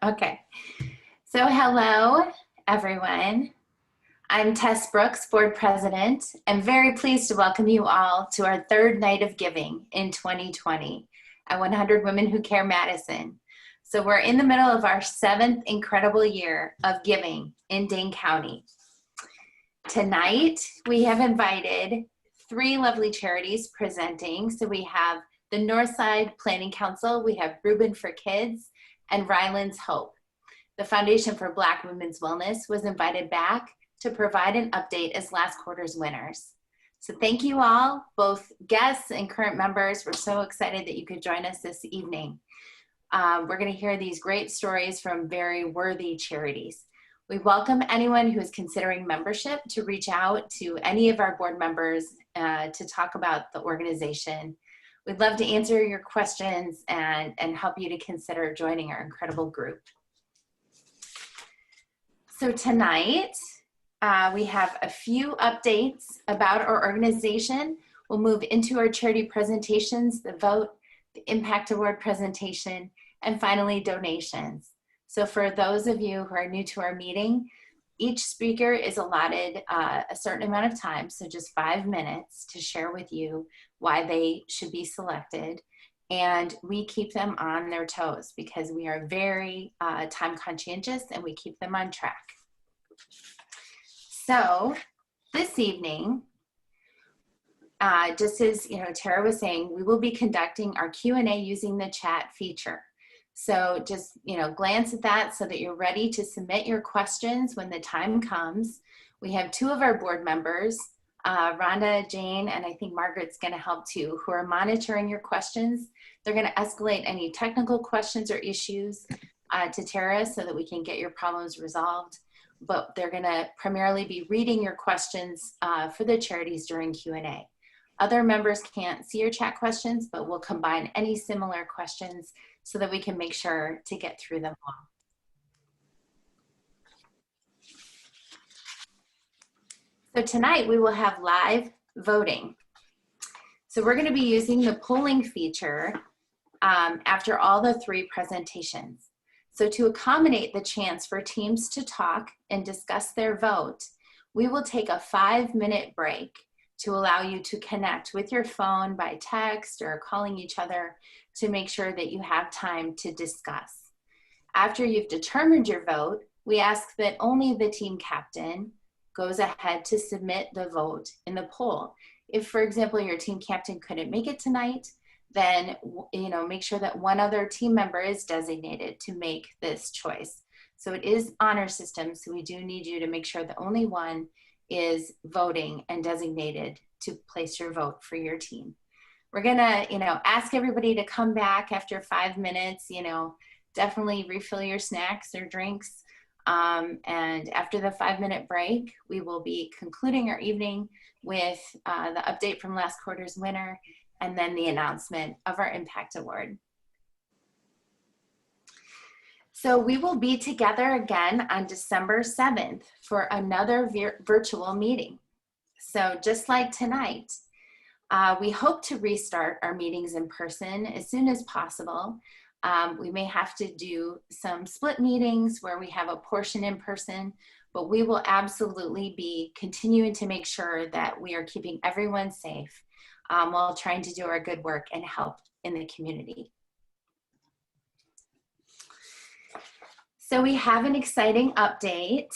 Okay, so hello everyone. I'm Tess Brooks, Board President. I'm very pleased to welcome you all to our third night of giving in 2020 at 100 Women Who Care Madison. So we're in the middle of our 7th incredible year of giving in Dane County. Tonight, we have invited 3 lovely charities presenting. So we have the Northside Planning Council, we have Rubin for Kids, and Rylan's Hope. The Foundation for Black Women's Wellness was invited back to provide an update as last quarter's winners. So thank you all, both guests and current members. We're so excited that you could join us this evening. We're going to hear these great stories from very worthy charities. We welcome anyone who is considering membership to reach out to any of our board members to talk about the organization. We'd love to answer your questions and help you to consider joining our incredible group. So tonight, we have a few updates about our organization. We'll move into our charity presentations, the vote, the impact award presentation, and finally donations. So for those of you who are new to our meeting, each speaker is allotted a certain amount of time, so just 5 minutes to share with you why they should be selected. And we keep them on their toes because we are very time conscientious and we keep them on track. So this evening, just as Tara was saying, we will be conducting our Q&A using the chat feature. So just glance at that so that you're ready to submit your questions when the time comes. We have 2 of our board members, Rhonda, Jane, and I think Margaret's going to help too, who are monitoring your questions. They're going to escalate any technical questions or issues to Tara so that we can get your problems resolved. But they're going to primarily be reading your questions for the charities during Q&A. Other members can't see your chat questions, but we'll combine any similar questions so that we can make sure to get through them all. So tonight we will have live voting. So we're going to be using the polling feature after all the 3 presentations. So to accommodate the chance for teams to talk and discuss their vote, we will take a 5-minute break to allow you to connect with your phone by text or calling each other to make sure that you have time to discuss. After you've determined your vote, we ask that only the team captain goes ahead to submit the vote in the poll. If, for example, your team captain couldn't make it tonight, then make sure that one other team member is designated to make this choice. So it is honor system, so we do need you to make sure that only one is voting and designated to place your vote for your team. We're gonna, ask everybody to come back after 5 minutes, definitely refill your snacks or drinks. And after the 5-minute break, we will be concluding our evening with the update from last quarter's winner and then the announcement of our impact award. So we will be together again on December 7th for another virtual meeting. So just like tonight, we hope to restart our meetings in person as soon as possible. We may have to do some split meetings where we have a portion in person, but we will absolutely be continuing to make sure that we are keeping everyone safe while trying to do our good work and help in the community. So we have an exciting update.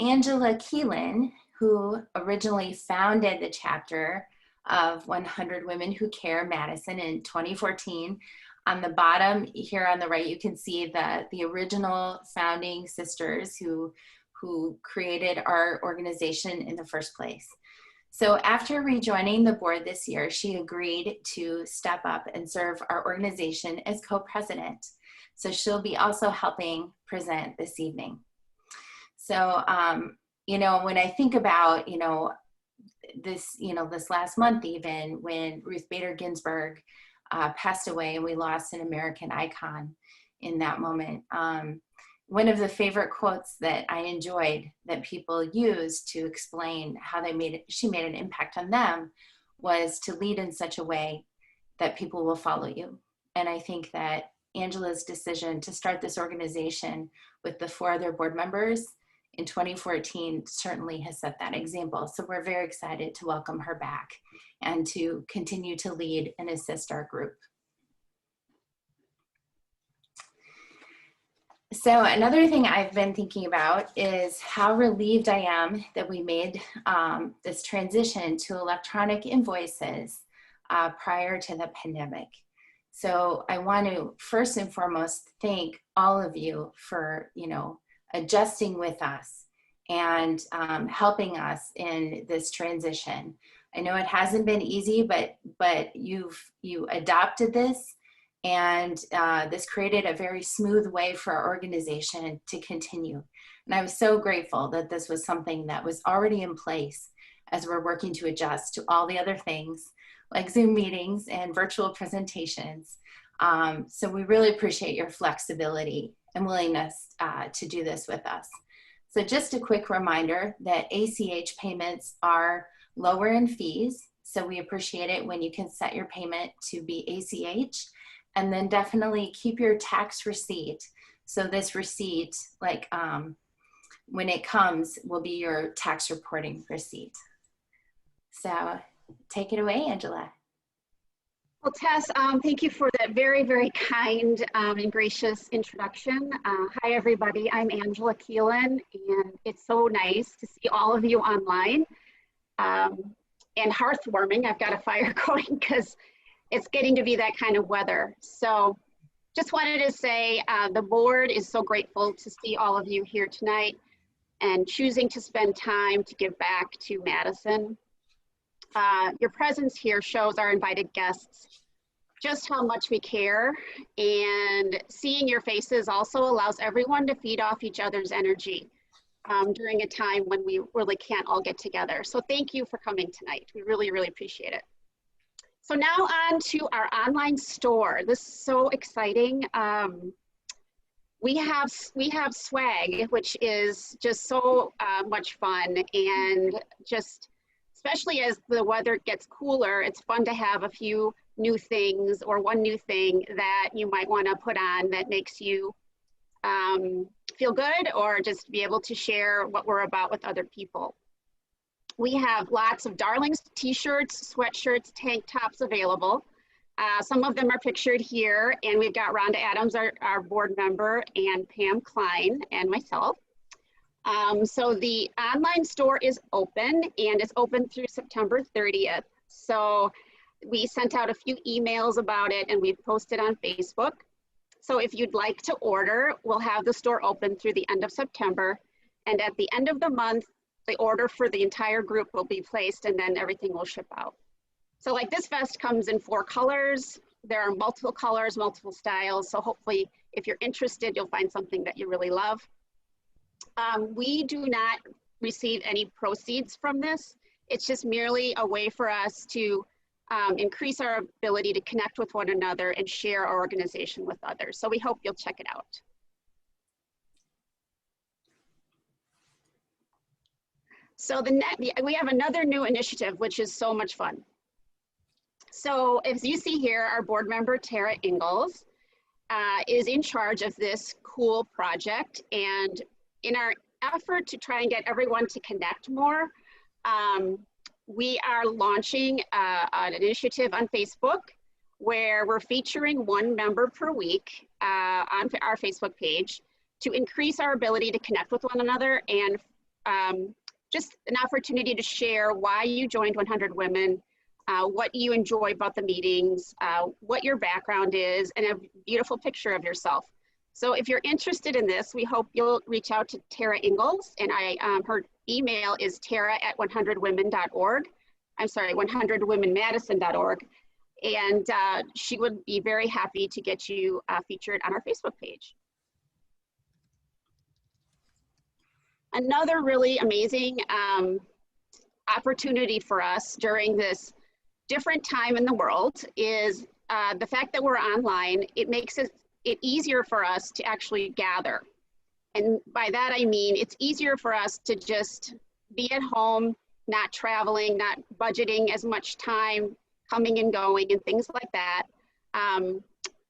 Angela Keelan, who originally founded the chapter of 100 Women Who Care Madison in 2014. On the bottom here on the right, you can see the original founding sisters who created our organization in the first place. So after rejoining the board this year, she agreed to step up and serve our organization as co-president. So she'll be also helping present this evening. So, when I think about, this last month, even when Ruth Bader Ginsburg passed away and we lost an American icon in that moment. One of the favorite quotes that I enjoyed that people used to explain how she made an impact on them was to lead in such a way that people will follow you. And I think that Angela's decision to start this organization with the 4 other board members in 2014 certainly has set that example. So we're very excited to welcome her back and to continue to lead and assist our group. So another thing I've been thinking about is how relieved I am that we made this transition to electronic invoices prior to the pandemic. So I want to first and foremost thank all of you for, adjusting with us and helping us in this transition. I know it hasn't been easy, but you adopted this, and this created a very smooth way for our organization to continue. And I was so grateful that this was something that was already in place as we're working to adjust to all the other things like Zoom meetings and virtual presentations. So we really appreciate your flexibility and willingness to do this with us. So just a quick reminder that ACH payments are lower in fees. So we appreciate it when you can set your payment to be ACH, and then definitely keep your tax receipt. So this receipt, when it comes, will be your tax reporting receipt. So take it away, Angela. Well, Tess, thank you for that very, very kind and gracious introduction. Hi, everybody. I'm Angela Keelan, and it's so nice to see all of you online. And hearthwarming, I've got a fire going because it's getting to be that kind of weather. So just wanted to say the board is so grateful to see all of you here tonight and choosing to spend time to give back to Madison. Your presence here shows our invited guests just how much we care, and seeing your faces also allows everyone to feed off each other's energy during a time when we really can't all get together. So thank you for coming tonight. We really, really appreciate it. So now on to our online store. This is so exciting. We have swag, which is just so much fun, and just especially as the weather gets cooler, it's fun to have a few new things or one new thing that you might want to put on that makes you feel good, or just be able to share what we're about with other people. We have lots of Darlings t-shirts, sweatshirts, tank tops available. Some of them are pictured here, and we've got Rhonda Adams, our board member, and Pam Klein, and myself. So the online store is open, and it's open through September 30th. So we sent out a few emails about it, and we've posted on Facebook. So if you'd like to order, we'll have the store open through the end of September. And at the end of the month, the order for the entire group will be placed, and then everything will ship out. So like this vest comes in 4 colors. There are multiple colors, multiple styles. So hopefully if you're interested, you'll find something that you really love. We do not receive any proceeds from this. It's just merely a way for us to increase our ability to connect with one another and share our organization with others. So we hope you'll check it out. So we have another new initiative, which is so much fun. So as you see here, our board member, Tara Ingalls, is in charge of this cool project. And in our effort to try and get everyone to connect more, we are launching an initiative on Facebook where we're featuring one member per week on our Facebook page to increase our ability to connect with one another, and just an opportunity to share why you joined 100 Women, what you enjoy about the meetings, what your background is, and a beautiful picture of yourself. So if you're interested in this, we hope you'll reach out to Tara Ingalls, and her email is tara@100women.org. I'm sorry, 100womenmadison.org. And she would be very happy to get you featured on our Facebook page. Another really amazing opportunity for us during this different time in the world is the fact that we're online. It makes it easier for us to actually gather. And by that I mean it's easier for us to just be at home, not traveling, not budgeting as much time coming and going and things like that,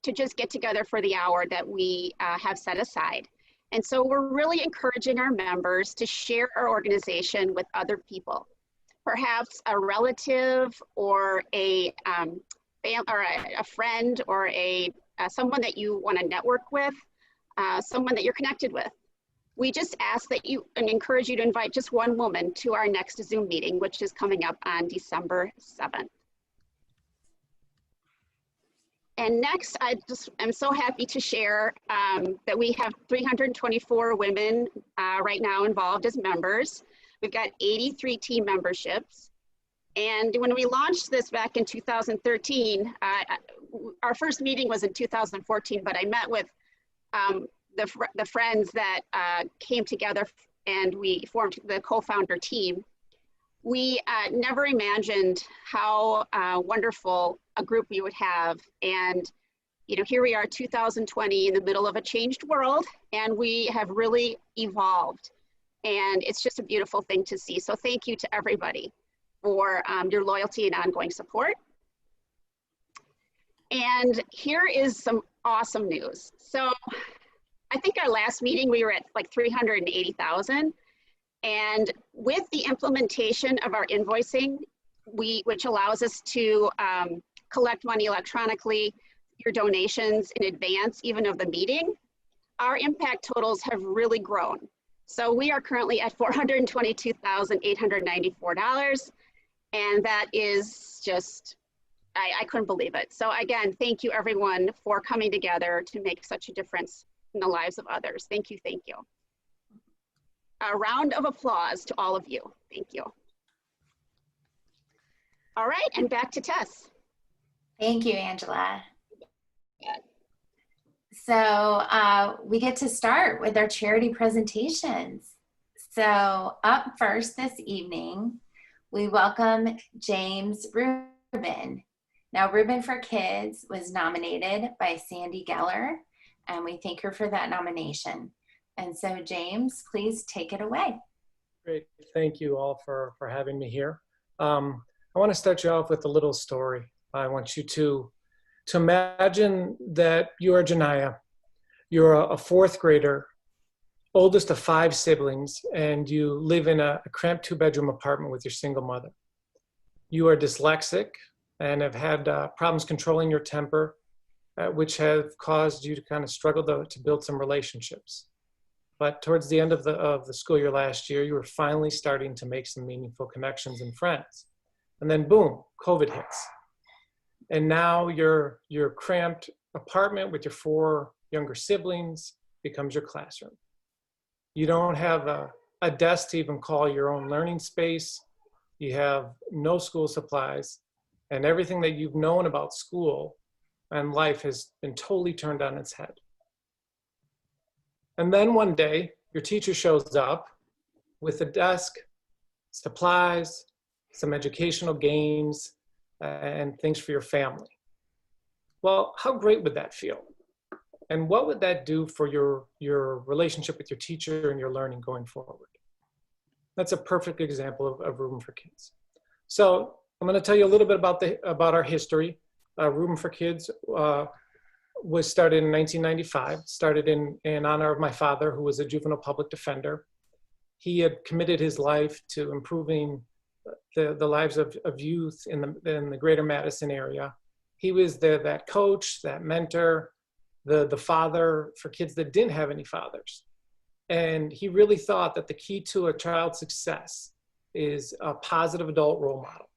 to just get together for the hour that we have set aside. And so we're really encouraging our members to share our organization with other people, perhaps a relative or a friend or someone that you want to network with, someone that you're connected with. We just ask that you and encourage you to invite just one woman to our next Zoom meeting, which is coming up on December 7th. And next, I'm so happy to share that we have 324 women right now involved as members. We've got 83 team memberships. And when we launched this back in 2013, our first meeting was in 2014, but I met with the friends that came together and we formed the co-founder team. We never imagined how wonderful a group we would have. And here we are, 2020, in the middle of a changed world, and we have really evolved. And it's just a beautiful thing to see. So thank you to everybody for your loyalty and ongoing support. And here is some awesome news. So I think our last meeting, we were at like 380,000. And with the implementation of our invoicing, which allows us to collect money electronically, your donations in advance, even of the meeting, our impact totals have really grown. So we are currently at $422,894. And that is just, I couldn't believe it. So again, thank you everyone for coming together to make such a difference in the lives of others. Thank you, thank you. A round of applause to all of you. Thank you. All right, and back to Tess. Thank you, Angela. So we get to start with our charity presentations. So up first this evening, we welcome James Rubin. Now, Rubin for Kids was nominated by Sandy Geller, and we thank her for that nomination. And so, James, please take it away. Great. Thank you all for having me here. I want to start you off with a little story. I want you to imagine that you are Janaya. You're a fourth grader, oldest of 5 siblings, and you live in a cramped 2-bedroom apartment with your single mother. You are dyslexic and have had problems controlling your temper, which have caused you to kind of struggle to build some relationships. But towards the end of the school year last year, you were finally starting to make some meaningful connections and friends. And then boom, COVID hits. And now your cramped apartment with your 4 younger siblings becomes your classroom. You don't have a desk to even call your own learning space. You have no school supplies, and everything that you've known about school and life has been totally turned on its head. And then one day, your teacher shows up with a desk, supplies, some educational games, and things for your family. Well, how great would that feel? And what would that do for your relationship with your teacher and your learning going forward? That's a perfect example of Rubin for Kids. So I'm going to tell you a little bit about our history. Rubin for Kids was started in 1995, started in honor of my father, who was a juvenile public defender. He had committed his life to improving the lives of youth in the greater Madison area. He was that coach, that mentor, the father for kids that didn't have any fathers. And he really thought that the key to a child's success is a positive adult role model.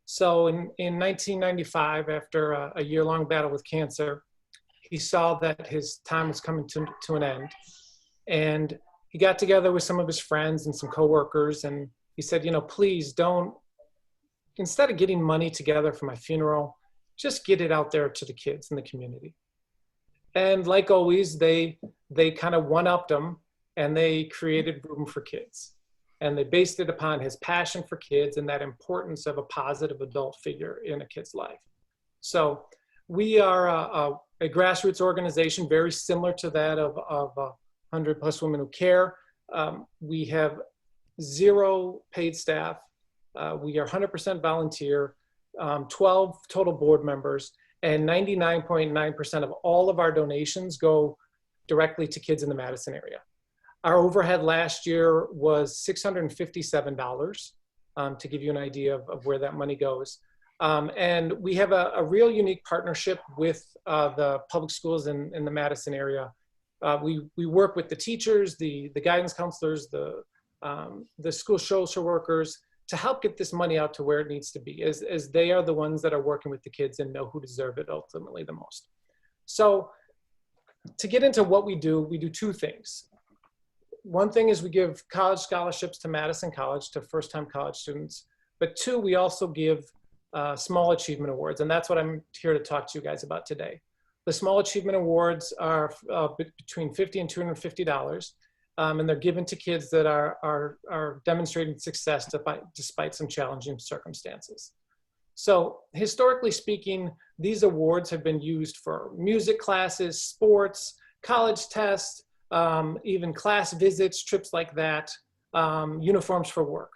So in 1995, after a year-long battle with cancer, he saw that his time was coming to an end. And he got together with some of his friends and some coworkers, and he said, please don't, instead of getting money together for my funeral, just get it out there to the kids in the community. And like always, they kind of one-upped him, and they created Rubin for Kids. And they based it upon his passion for kids and that importance of a positive adult figure in a kid's life. So we are a grassroots organization very similar to that of 100 Plus Women Who Care. We have 0 paid staff. We are 100% volunteer, 12 total board members, And 99.9% of all of our donations go directly to kids in the Madison area. Our overhead last year was $657, to give you an idea of where that money goes. And we have a real unique partnership with the public schools in the Madison area. We work with the teachers, the guidance counselors, the school social workers to help get this money out to where it needs to be, as they are the ones that are working with the kids and know who deserve it ultimately the most. So to get into what we do two things. One thing is we give college scholarships to Madison College, to first-time college students. But two, we also give small achievement awards, and that's what I'm here to talk to you guys about today. The small achievement awards are between $50 and $250, and they're given to kids that are demonstrating success despite some challenging circumstances. So historically speaking, these awards have been used for music classes, sports, college tests, even class visits, trips like that, uniforms for work.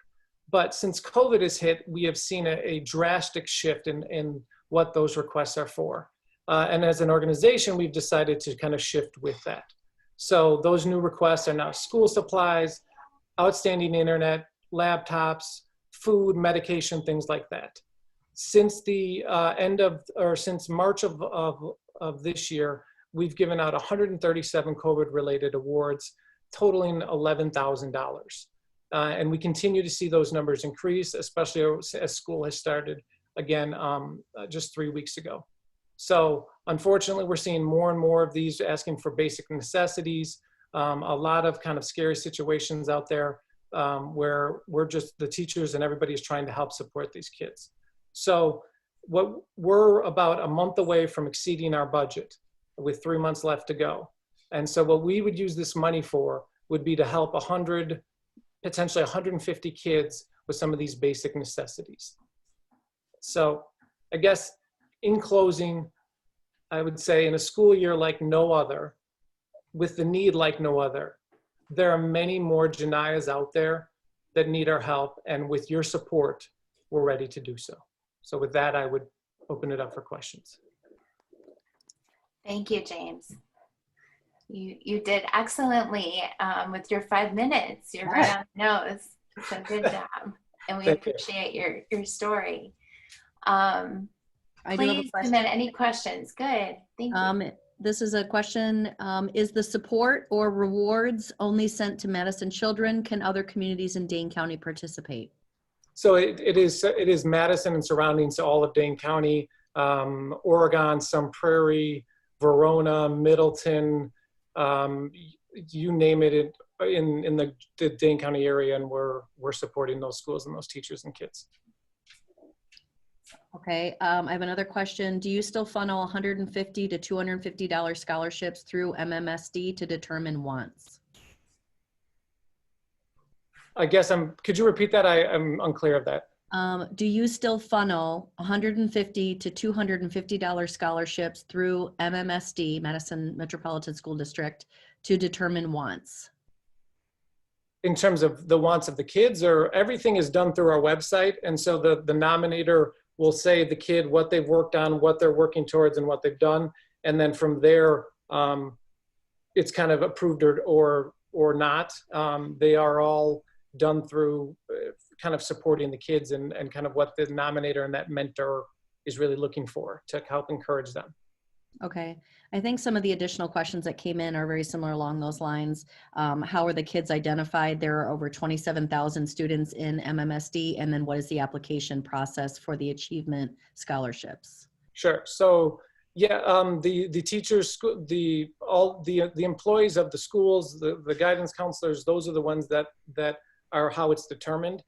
But since COVID has hit, we have seen a drastic shift in what those requests are for. And as an organization, we've decided to kind of shift with that. So those new requests are now school supplies, outstanding internet, laptops, food, medication, things like that. Since the since March of this year, we've given out 137 COVID-related awards, totaling $11,000. And we continue to see those numbers increase, especially as school has started again just 3 weeks ago. So unfortunately, we're seeing more and more of these asking for basic necessities, a lot of kind of scary situations out there where the teachers and everybody is trying to help support these kids. So we're about a month away from exceeding our budget with 3 months left to go. And so what we would use this money for would be to help 100, potentially 150 kids with some of these basic necessities. So I guess in closing, I would say in a school year like no other, with the need like no other, there are many more Janiyahs out there that need our help, and with your support, we're ready to do so. So with that, I would open it up for questions. Thank you, James. You did excellently with your 5 minutes. You're right on the nose. So good job. And we appreciate your story. Please submit any questions. Good. Thank you. This is a question. Is the support or rewards only sent to Madison children? Can other communities in Dane County participate? So it is Madison and surroundings, so all of Dane County, Oregon, Sun Prairie, Verona, Middleton, you name it, in the Dane County area, and we're supporting those schools and those teachers and kids. Okay, I have another question. Do you still funnel $150 to $250 scholarships through MMSD to determine wants? I guess could you repeat that? I'm unclear of that. Do you still funnel $150 to $250 scholarships through MMSD, Madison Metropolitan School District, to determine wants? In terms of the wants of the kids, or everything is done through our website, and so the nominator will say the kid what they've worked on, what they're working towards, and what they've done, and then from there it's kind of approved or not. They are all done through kind of supporting the kids and kind of what the nominator and that mentor is really looking for to help encourage them. Okay. I think some of the additional questions that came in are very similar along those lines. How are the kids identified? There are over 27,000 students in MMSD. And then what is the application process for the achievement scholarships? Sure. So yeah, the teachers, the employees of the schools, the guidance counselors, those are the ones that are how it's determined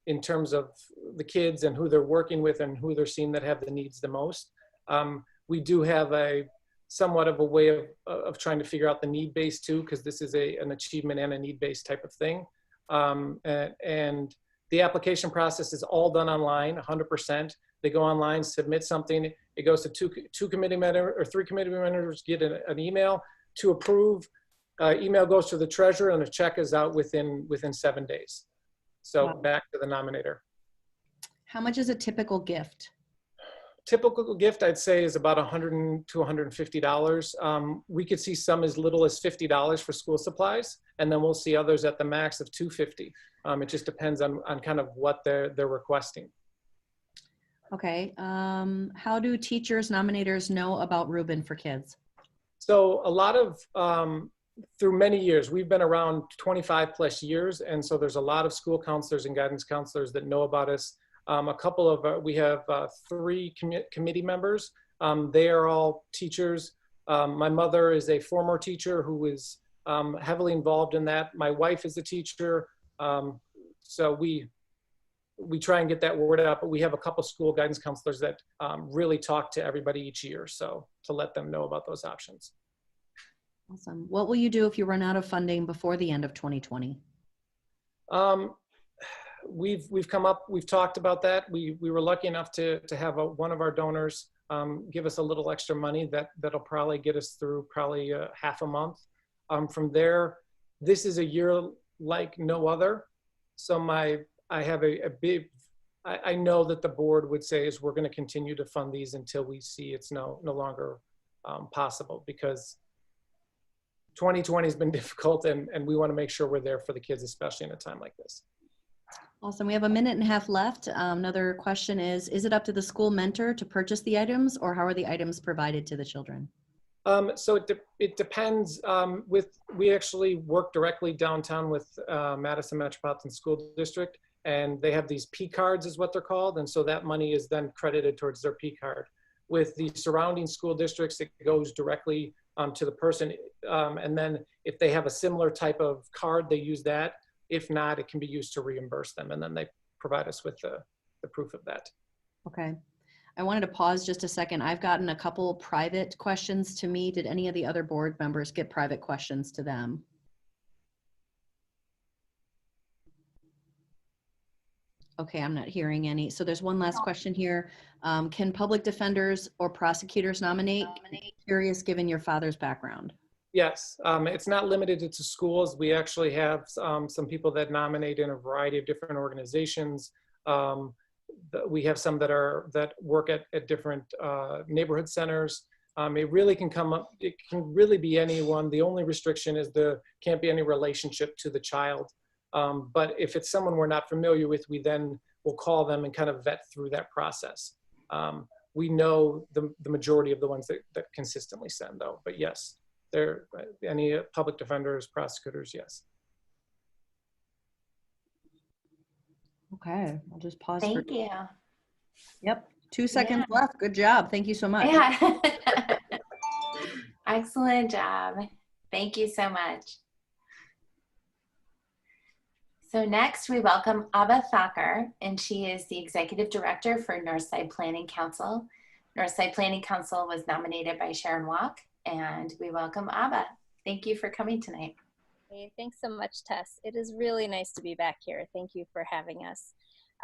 in terms of the kids and who they're working with and who they're seeing that have the needs the most. We do have somewhat of a way of trying to figure out the need base too, because this is an achievement and a need based type of thing. And the application process is all done online, 100%. They go online, submit something. It goes to two committee members or 3 committee members, get an email to approve. Email goes to the treasurer, and a check is out within 7 days. So wow. Back to the nominator. How much is a typical gift? typical gift, I'd say, is about $100 to $150. We could see some as little as $50 for school supplies, and then we'll see others at the max of $250. It just depends on kind of what they're requesting. Okay. How do teachers, nominators know about Rubin for Kids? So a lot of, through many years, we've been around 25 plus years, and so there's a lot of school counselors and guidance counselors that know about us. A couple of, we have 3 committee members. They are all teachers. My mother is a former teacher who is heavily involved in that. My wife is a teacher. So we try and get that word out, but we have a couple school guidance counselors that really talk to everybody each year. So to let them know about those options. Awesome. What will you do if you run out of funding before the end of 2020? We've talked about that. We were lucky enough to have one of our donors give us a little extra money that'll probably get us through probably half a month. From there, this is a year like no other. So I have a big, I know that the board would say is we're going to continue to fund these until we see it's no longer possible, because 2020 has been difficult, and we want to make sure we're there for the kids, especially in a time like this. Awesome. We have a minute and a half left. Another question is it up to the school mentor to purchase the items, or how are the items provided to the children? So it depends. We actually work directly downtown with Madison Metropolitan School District, and they have these P cards is what they're called. And so that money is then credited towards their P card. With the surrounding school districts, it goes directly to the person. And then if they have a similar type of card, they use that. If not, it can be used to reimburse them. And then they provide us with the proof of that. Okay. I wanted to pause just a second. I've gotten a couple private questions to me. Did any of the other board members get private questions to them? Okay, I'm not hearing any. So there's one last question here. Can public defenders or prosecutors nominate? Curious, given your father's background. Yes, it's not limited to schools. We actually have some people that nominate in a variety of different organizations. We have some that work at different neighborhood centers. It really can come up, it can really be anyone. The only restriction is there can't be any relationship to the child. But if it's someone we're not familiar with, we then will call them and kind of vet through that process. We know the majority of the ones that consistently send, though. But yes, there any public defenders, prosecutors, yes. Okay, I'll just pause. Thank you. Yep, 2 seconds left. Good job. Thank you so much. Yeah. Excellent job. Thank you so much. So next we welcome Abba Thakur, and she is the Executive Director for Northside Planning Council. Northside Planning Council was nominated by Sharon Walk, and we welcome Abba. Thank you for coming tonight. Hey, thanks so much, Tess. It is really nice to be back here. Thank you for having us.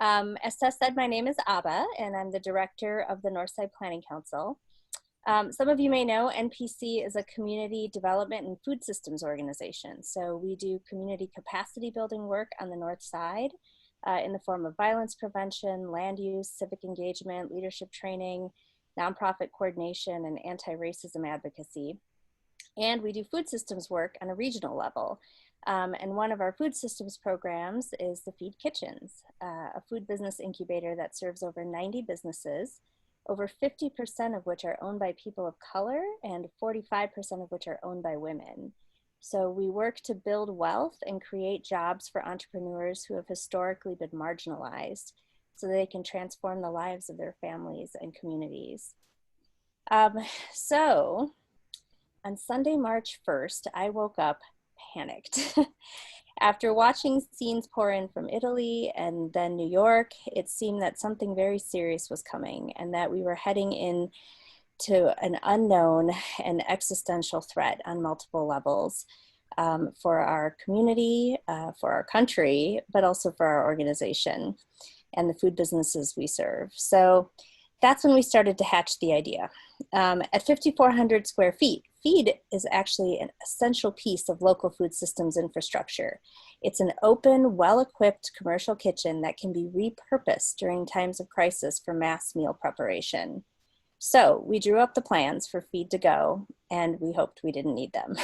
As Tess said, my name is Abba, and I'm the Director of the Northside Planning Council. Some of you may know NPC is a community development and food systems organization. So we do community capacity building work on the North Side in the form of violence prevention, land use, civic engagement, leadership training, nonprofit coordination, and anti-racism advocacy. And we do food systems work on a regional level. And one of our food systems programs is the Feed Kitchens, a food business incubator that serves over 90 businesses, over 50% of which are owned by people of color and 45% of which are owned by women. So we work to build wealth and create jobs for entrepreneurs who have historically been marginalized so they can transform the lives of their families and communities. So on Sunday, March 1st, I woke up panicked. After watching scenes pour in from Italy and then New York, it seemed that something very serious was coming and that we were heading into an unknown and existential threat on multiple levels for our community, for our country, but also for our organization and the food businesses we serve. So that's when we started to hatch the idea. At 5,400 square feet, Feed is actually an essential piece of local food systems infrastructure. It's an open, well-equipped commercial kitchen that can be repurposed during times of crisis for mass meal preparation. So we drew up the plans for Feed to Go, and we hoped we didn't need them.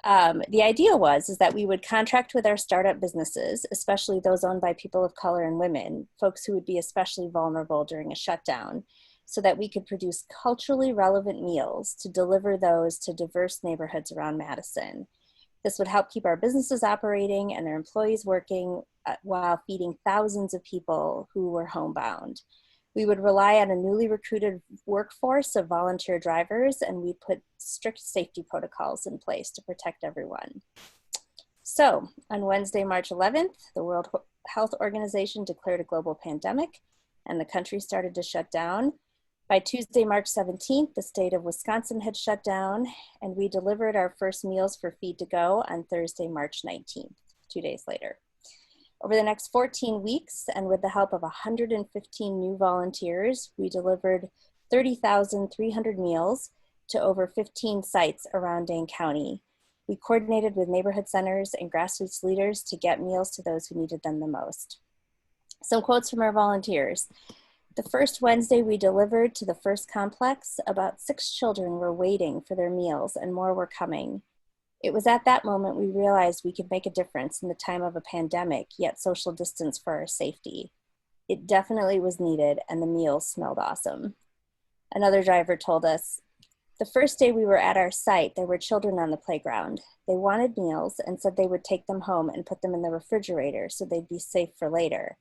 The idea is that we would contract with our startup businesses, especially those owned by people of color and women, folks who would be especially vulnerable during a shutdown, so that we could produce culturally relevant meals to deliver those to diverse neighborhoods around Madison. This would help keep our businesses operating and their employees working while feeding thousands of people who were homebound. We would rely on a newly recruited workforce of volunteer drivers, and we'd put strict safety protocols in place to protect everyone. So on Wednesday, March 11th, the World Health Organization declared a global pandemic and the country started to shut down. By Tuesday, March 17th, the state of Wisconsin had shut down, and we delivered our first meals for Feed to Go on Thursday, March 19th, 2 days later. Over the next 14 weeks, and with the help of 115 new volunteers, we delivered 30,300 meals to over 15 sites around Dane County. We coordinated with neighborhood centers and grassroots leaders to get meals to those who needed them the most. Some quotes from our volunteers. The first Wednesday we delivered to the first complex, about 6 children were waiting for their meals and more were coming. It was at that moment we realized we could make a difference in the time of a pandemic, yet social distance for our safety. It definitely was needed, and the meals smelled awesome. Another driver told us, the first day we were at our site, there were children on the playground. They wanted meals and said they would take them home and put them in the refrigerator so they'd be safe for later.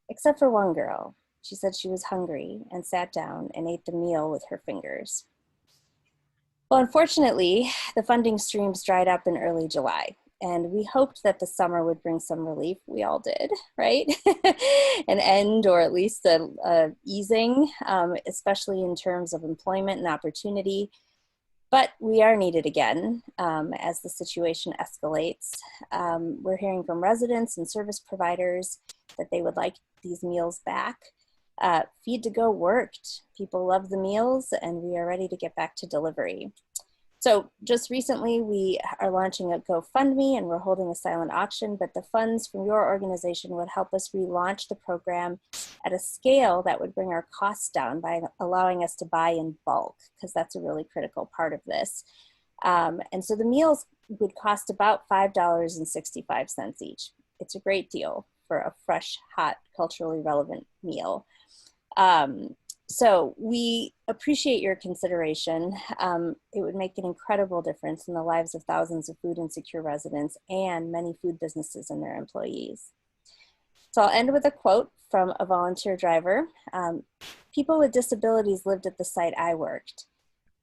Except for one girl. She said she was hungry and sat down and ate the meal with her fingers. Well, unfortunately, the funding streams dried up in early July, and we hoped that the summer would bring some relief. We all did, right? An end, or at least a easing, especially in terms of employment and opportunity. But we are needed again as the situation escalates. We're hearing from residents and service providers that they would like these meals back. Feed to Go worked. People love the meals, and we are ready to get back to delivery. So just recently, we are launching a GoFundMe, and we're holding a silent auction, but the funds from your organization would help us relaunch the program at a scale that would bring our costs down by allowing us to buy in bulk, because that's a really critical part of this. And so the meals would cost about $5.65 each. It's a great deal for a fresh, hot, culturally relevant meal. So we appreciate your consideration. It would make an incredible difference in the lives of thousands of food insecure residents and many food businesses and their employees. So I'll end with a quote from a volunteer driver. People with disabilities lived at the site I worked.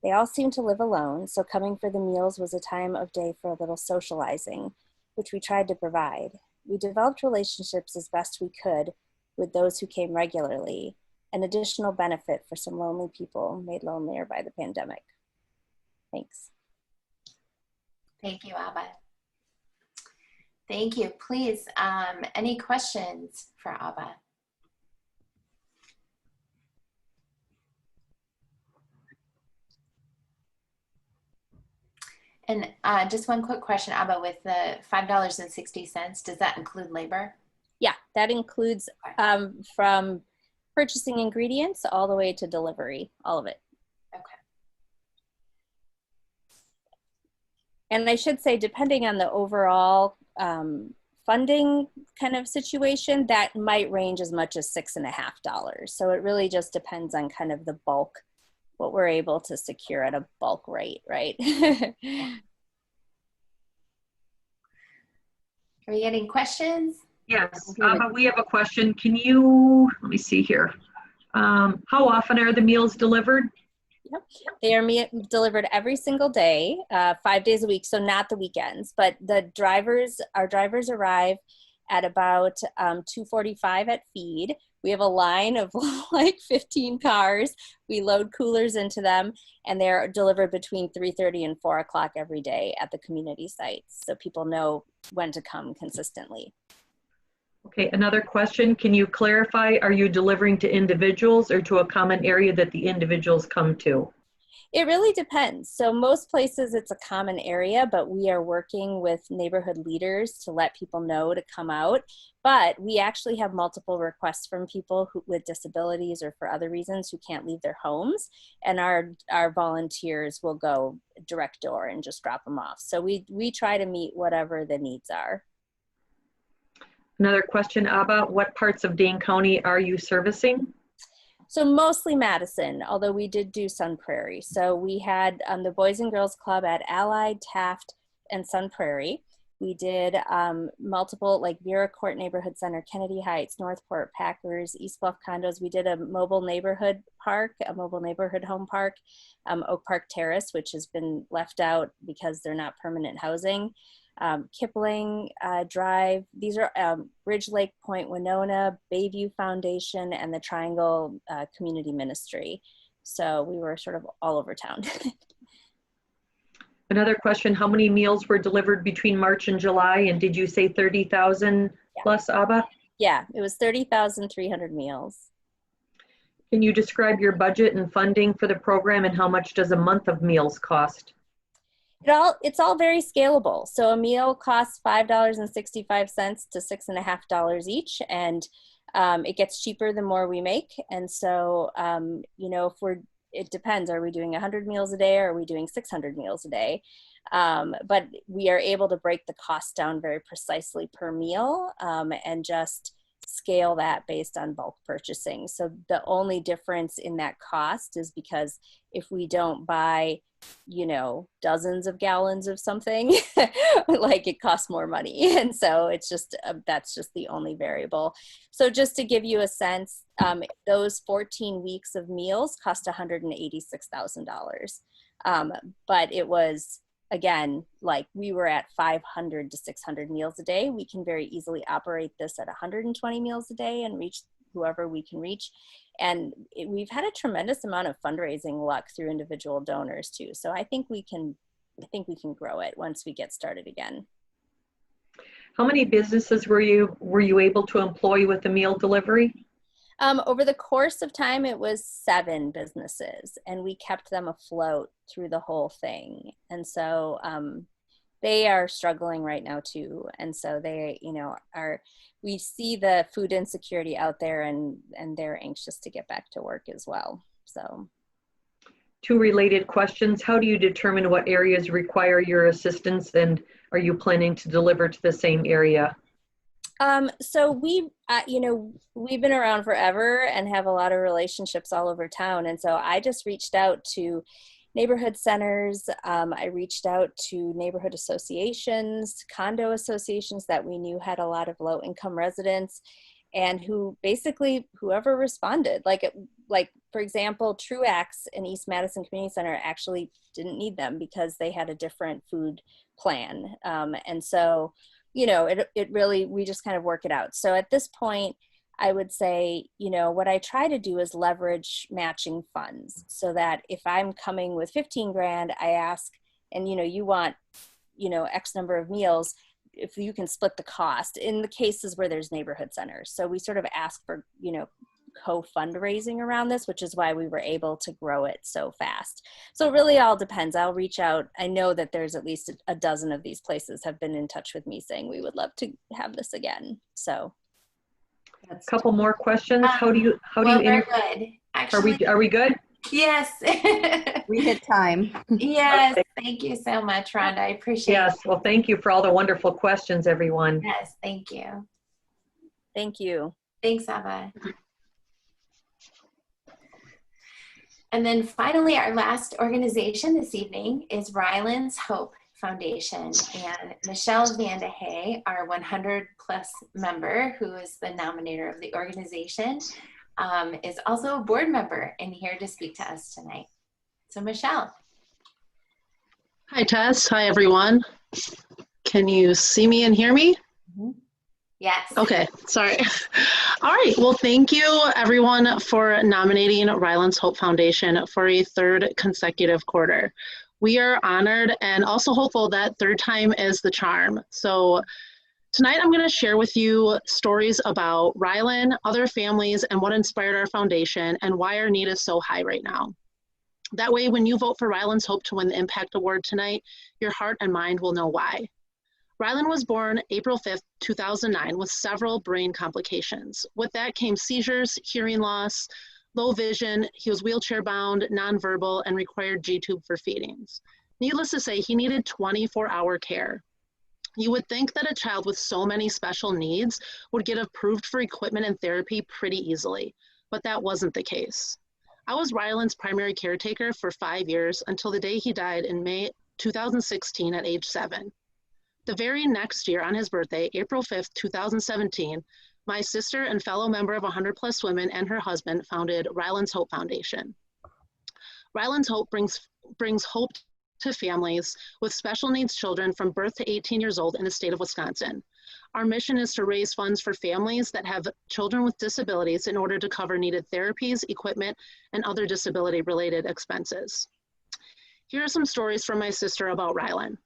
They all seemed to live alone, so coming for the meals was a time of day for a little socializing, which we tried to provide. We developed relationships as best we could with those who came regularly, an additional benefit for some lonely people made lonelier by the pandemic. Thanks. Thank you, Abba. Thank you. Please, any questions for Abba? And just one quick question, Abba, with the $5.60, does that include labor? Yeah, that includes from purchasing ingredients all the way to delivery, all of it. Okay. And I should say, depending on the overall funding kind of situation, that might range as much as $6.50. So it really just depends on kind of the bulk, what we're able to secure at a bulk rate, right? Are we getting questions? Yes, but we have a question. Can you, let me see here. How often are the meals delivered? Yep. They are delivered every single day, 5 days a week, so not the weekends. But our drivers arrive at about 2:45 at Feed. We have a line of like 15 cars. We load coolers into them, and they're delivered between 3:30 and 4 o'clock every day at the community sites, so people know when to come consistently. Okay, another question. Can you clarify, are you delivering to individuals or to a common area that the individuals come to? It really depends. So most places it's a common area, but we are working with neighborhood leaders to let people know to come out. But we actually have multiple requests from people with disabilities or for other reasons who can't leave their homes. And our volunteers will go direct door and just drop them off. So we try to meet whatever the needs are. Another question, Abba, what parts of Dane County are you servicing? So mostly Madison, although we did do Sun Prairie. So we had the Boys and Girls Club at Allied, Taft, and Sun Prairie. We did multiple, like Vera Court Neighborhood Center, Kennedy Heights, Northport, Packers, East Bluff Condos. We did a mobile neighborhood park, a mobile neighborhood home park, Oak Park Terrace, which has been left out because they're not permanent housing. Kipling Drive, these are Ridge Lake Point Winona, Bayview Foundation, and the Triangle Community Ministry. So we were sort of all over town. Another question, how many meals were delivered between March and July? And did you say 30,000 plus, Abba? Yeah, it was 30,300 meals. Can you describe your budget and funding for the program, and how much does a month of meals cost? It's all very scalable. So a meal costs $5.65 to $6.50 each, and it gets cheaper the more we make. And so, you know, it depends. Are we doing 100 meals a day, or are we doing 600 meals a day? But we are able to break the cost down very precisely per meal, and just scale that based on bulk purchasing. So the only difference in that cost is because if we don't buy, you know, dozens of gallons of something, like it costs more money. And so it's just, that's just the only variable. So just to give you a sense, those 14 weeks of meals cost $186,000. But it was, again, like we were at 500 to 600 meals a day. We can very easily operate this at 120 meals a day and reach whoever we can reach. And we've had a tremendous amount of fundraising luck through individual donors too. So I think we can grow it once we get started again. How many businesses were you able to employ with the meal delivery? Over the course of time, it was 7 businesses, and we kept them afloat through the whole thing. And so they are struggling right now too. And so they, you know, we see the food insecurity out there, and they're anxious to get back to work as well. So 2 related questions. How do you determine what areas require your assistance, and are you planning to deliver to the same area? So we, you know, we've been around forever and have a lot of relationships all over town. And so I just reached out to neighborhood centers. I reached out to neighborhood associations, condo associations that we knew had a lot of low income residents, and who basically, whoever responded, like for example, Truax in East Madison Community Center actually didn't need them because they had a different food plan. And so, you know, it really, we just kind of work it out. So at this point, I would say, you know, what I try to do is leverage matching funds, so that if I'm coming with 15 grand, I ask, and, you know, you want, you know, X number of meals, if you can split the cost in the cases where there's neighborhood centers. So we sort of ask for, you know, co-fundraising around this, which is why we were able to grow it so fast. So it really all depends. I'll reach out. I know that there's at least a dozen of these places have been in touch with me saying we would love to have this again. So A couple more questions. How do you we're good. Actually, are we good? Yes. We hit time. Yes. Okay. Thank you so much, Rhonda. I appreciate Yes. it. Well, thank you for all the wonderful questions, everyone. Yes. Thank you. thank you. Thanks, Abba. And then finally, our last organization this evening is Rylan's Hope Foundation, and Michelle Vandehay, our 100 plus member, who is the nominator of the organization, is also a board member and here to speak to us tonight. So Michelle. Hi Tess, hi everyone. Can you see me and hear me? Yes. Okay, sorry. All right, well thank you everyone for nominating Rylan's Hope Foundation for a 3rd consecutive quarter. We are honored and also hopeful that 3rd time is the charm. So tonight I'm going to share with you stories about Rylan, other families, and what inspired our foundation and why our need is so high right now. That way, when you vote for Rylan's Hope to win the Impact Award tonight, your heart and mind will know why. Rylan was born April 5th, 2009 with several brain complications. With that came seizures, hearing loss, low vision. He was wheelchair bound, nonverbal, and required G-tube for feedings. Needless to say, he needed 24-hour care. You would think that a child with so many special needs would get approved for equipment and therapy pretty easily, but that wasn't the case. I was Rylan's primary caretaker for 5 years until the day he died in May 2016 at age 7. The very next year on his birthday, April 5th, 2017, my sister and fellow member of 100 Plus Women and her husband founded Rylan's Hope Foundation. Rylan's Hope brings hope to families with special needs children from birth to 18 years old in the state of Wisconsin. Our mission is to raise funds for families that have children with disabilities in order to cover needed therapies, equipment, and other disability-related expenses. Here are some stories from my sister about Rylan.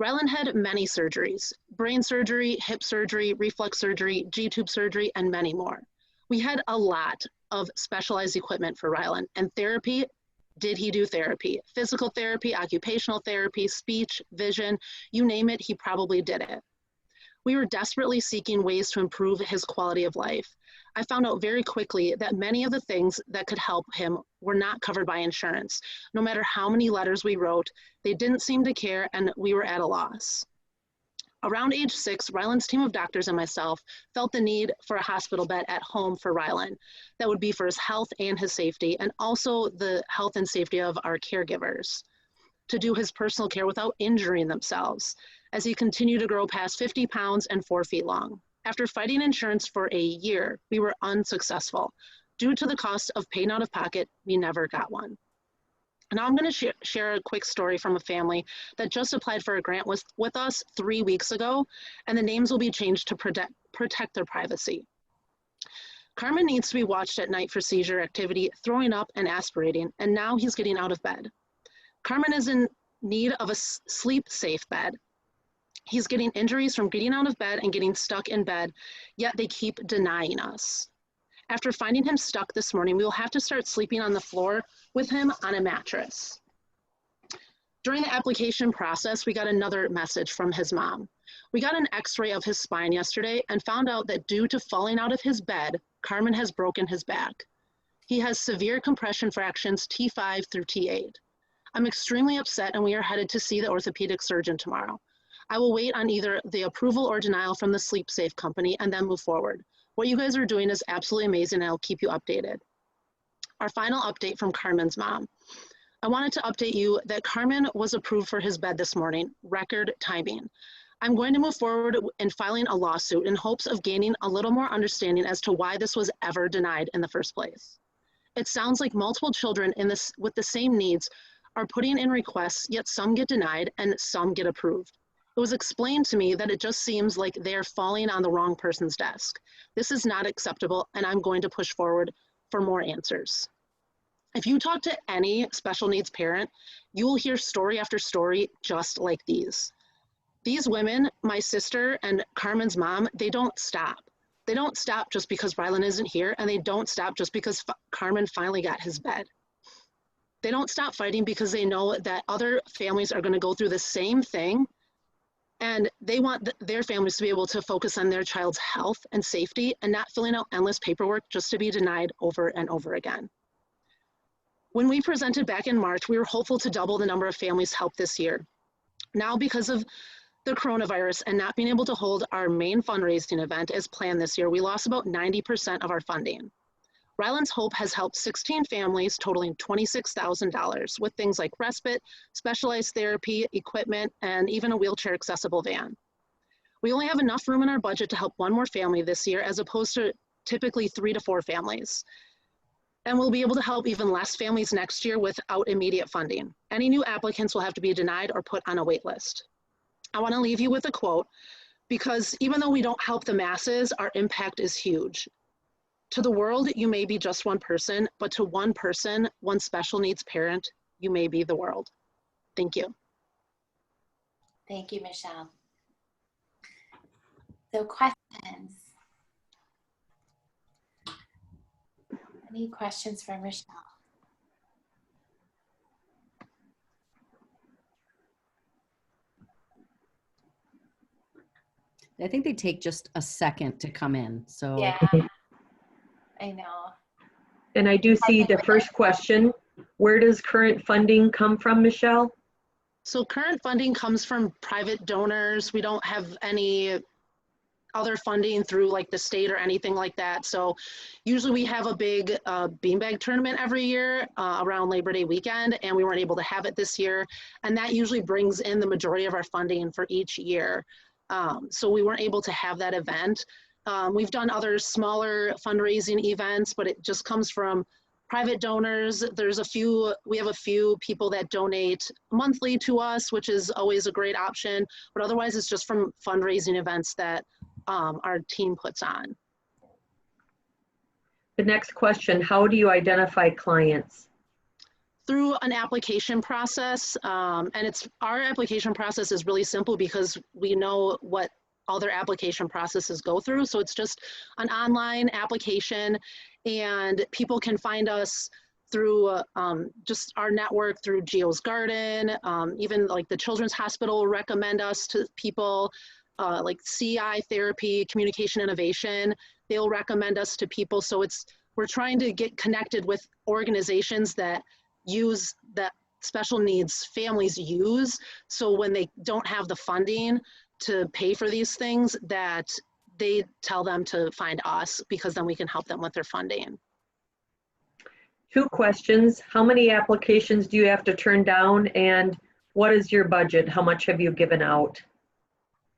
Rylan had many surgeries: brain surgery, hip surgery, reflux surgery, G-tube surgery, and many more. We had a lot of specialized equipment for Rylan, and therapy. Did he do therapy? Physical therapy, occupational therapy, speech, vision, you name it, he probably did it. We were desperately seeking ways to improve his quality of life. I found out very quickly that many of the things that could help him were not covered by insurance. No matter how many letters we wrote, they didn't seem to care, and we were at a loss. Around age 6, Rylan's team of doctors and myself felt the need for a hospital bed at home for Rylan. That would be for his health and his safety, and also the health and safety of our caregivers, to do his personal care without injuring themselves, as he continued to grow past 50 pounds and 4 feet long. After fighting insurance for a year, we were unsuccessful. Due to the cost of paying out of pocket, we never got one. Now I'm going to share a quick story from a family that just applied for a grant with us 3 weeks ago, and the names will be changed to protect their privacy. Carmen needs to be watched at night for seizure activity, throwing up and aspirating, and now he's getting out of bed. Carmen is in need of a sleep-safe bed. He's getting injuries from getting out of bed and getting stuck in bed, yet they keep denying us. After finding him stuck this morning, we will have to start sleeping on the floor with him on a mattress. During the application process, we got another message from his mom. We got an x-ray of his spine yesterday and found out that due to falling out of his bed, Carmen has broken his back. He has severe compression fractures T5 through T8. I'm extremely upset, and we are headed to see the orthopedic surgeon tomorrow. I will wait on either the approval or denial from the Sleep Safe company and then move forward. What you guys are doing is absolutely amazing, and I'll keep you updated. Our final update from Carmen's mom. I wanted to update you that Carmen was approved for his bed this morning, record timing. I'm going to move forward in filing a lawsuit in hopes of gaining a little more understanding as to why this was ever denied in the first place. It sounds like multiple children with the same needs are putting in requests, yet some get denied and some get approved. It was explained to me that it just seems like they're falling on the wrong person's desk. This is not acceptable, and I'm going to push forward for more answers. If you talk to any special needs parent, you will hear story after story just like these. These women, my sister and Carmen's mom, they don't stop. They don't stop just because Rylan isn't here, and they don't stop just because Carmen finally got his bed. They don't stop fighting because they know that other families are going to go through the same thing, and they want their families to be able to focus on their child's health and safety and not filling out endless paperwork just to be denied over and over again. When we presented back in March, we were hopeful to double the number of families helped this year. Now, because of the coronavirus and not being able to hold our main fundraising event as planned this year, we lost about 90% of our funding. Rylan's Hope has helped 16 families totaling $26,000 with things like respite, specialized therapy, equipment, and even a wheelchair accessible van. We only have enough room in our budget to help one more family this year, as opposed to typically 3 to 4 families. And we'll be able to help even less families next year without immediate funding. Any new applicants will have to be denied or put on a wait list. I want to leave you with a quote, because even though we don't help the masses, our impact is huge. To the world, you may be just one person, but to one person, one special needs parent, you may be the world. Thank you. Thank you, Michelle. So questions? Any questions for Michelle? I think they take just a second to come in. So Yeah, I know. And I do see the first question. Where does current funding come from, Michelle? So current funding comes from private donors. We don't have any other funding through like the state or anything like that. So usually we have a big beanbag tournament every year around Labor Day weekend, and we weren't able to have it this year. And that usually brings in the majority of our funding for each year. So we weren't able to have that event. We've done other smaller fundraising events, but it just comes from private donors. We have a few people that donate monthly to us, which is always a great option, but otherwise it's just from fundraising events that our team puts on. The next question, how do you identify clients? Through an application process, and our application process is really simple because we know what other application processes go through. So it's just an online application, and people can find us through just our network, through Geo's Garden, even like the Children's Hospital will recommend us to people, like CI Therapy, Communication Innovation, they'll recommend us to people. So we're trying to get connected with organizations that use that special needs families use. So when they don't have the funding to pay for these things, that they tell them to find us, because then we can help them with their funding. 2 questions. How many applications do you have to turn down, and what is your budget? How much have you given out?